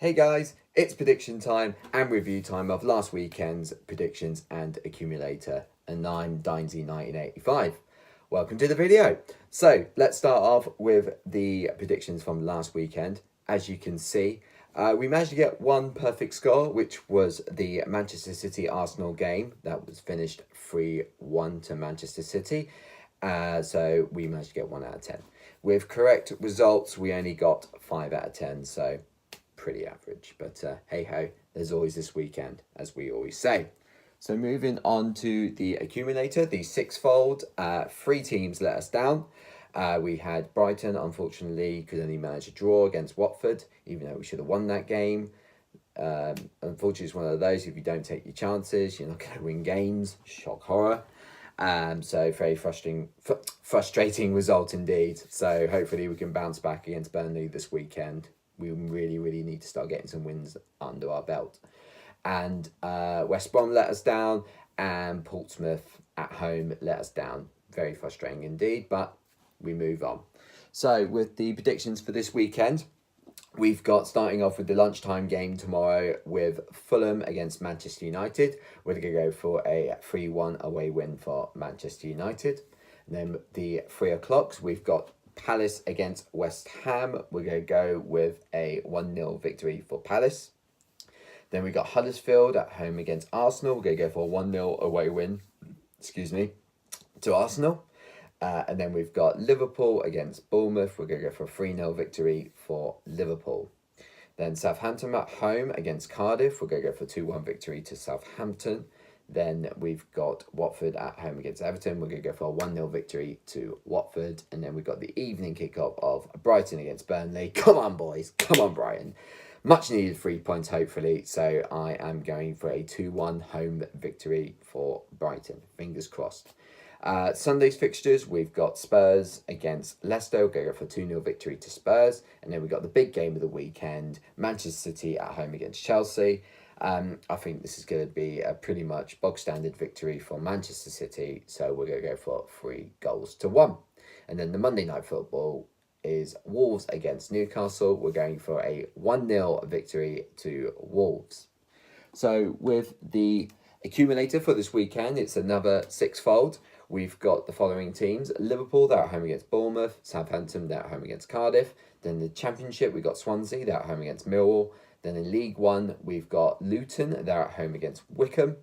Hey guys, it's prediction time and review time of last weekend's predictions and accumulator, and I'm Dinesy1985. Welcome to the video. So let's start off with the predictions from last weekend. As you can see, we managed to get one perfect score, which was the Manchester City Arsenal game that was finished 3-1 to Manchester City. So we managed to get 1 out of 10. With correct results, we only got 5 out of 10. So pretty average, but hey ho, there's always this weekend, as we always say. So moving on to the accumulator, the sixfold, 3 teams let us down. We had Brighton, unfortunately, could only manage a draw against Watford, even though we should have won that game. Unfortunately, it's one of those, if you don't take your chances, you're not going to win games. Shock horror. So very frustrating result indeed. So hopefully we can bounce back against Burnley this weekend. We really need to start getting some wins under our belt. And West Brom let us down, and Portsmouth at home let us down. Very frustrating indeed, but we move on. So with the predictions for this weekend, we've got, starting off with the lunchtime game tomorrow with Fulham against Manchester United. We're going to go for a 3-1 away win for Manchester United. And then the 3 o'clocks, we've got Palace against West Ham. We're going to go with a 1-0 victory for Palace. Then we got Huddersfield at home against Arsenal. We're going to go for a 1-0 away win, to Arsenal. And then we've got Liverpool against Bournemouth. We're going to go for a 3-0 victory for Liverpool. Then Southampton at home against Cardiff. We're going to go for a 2-1 victory to Southampton. Then we've got Watford at home against Everton. We're going to go for a 1-0 victory to Watford. And then we've got the evening kickoff of Brighton against Burnley. Come on, boys. Come on, Brighton. Much needed 3 points, hopefully. So I am going for a 2-1 home victory for Brighton. Fingers crossed. Sunday's fixtures, we've got Spurs against Leicester. We're going to go for a 2-0 victory to Spurs. And then we've got the big game of the weekend, Manchester City at home against Chelsea. I think this is going to be a pretty much bog standard victory for Manchester City. So we're going to go for 3-1. And then the Monday night football is Wolves against Newcastle. We're going for a 1-0 victory to Wolves. So with the accumulator for this weekend, it's another sixfold. We've got the following teams: Liverpool, they're at home against Bournemouth. Southampton, they're at home against Cardiff. Then the Championship, we've got Swansea, they're at home against Millwall. Then in League One, we've got Luton, they're at home against Wycombe.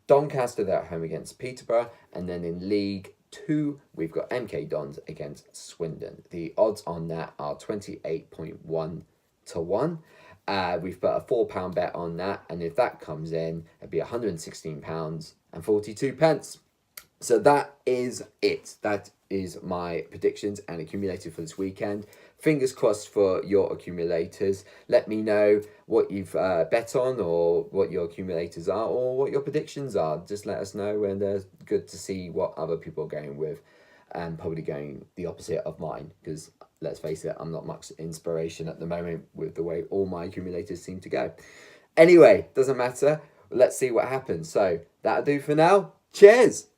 Doncaster, they're at home against Peterborough. And then in League 2, we've got MK Dons against Swindon. The odds on that are 28.1 to 1. We've put a £4 bet on that, and if that comes in, it'd be £116.42. So that is it. That is my predictions and accumulator for this weekend. Fingers crossed for your accumulators. Let me know what you've bet on, or what your accumulators are, or what your predictions are. Just let us know, and good to see what other people are going with, and probably going the opposite of mine, because let's face it, I'm not much inspiration at the moment with the way all my accumulators seem to go. Anyway, doesn't matter. Let's see what happens. So that'll do for now. Cheers!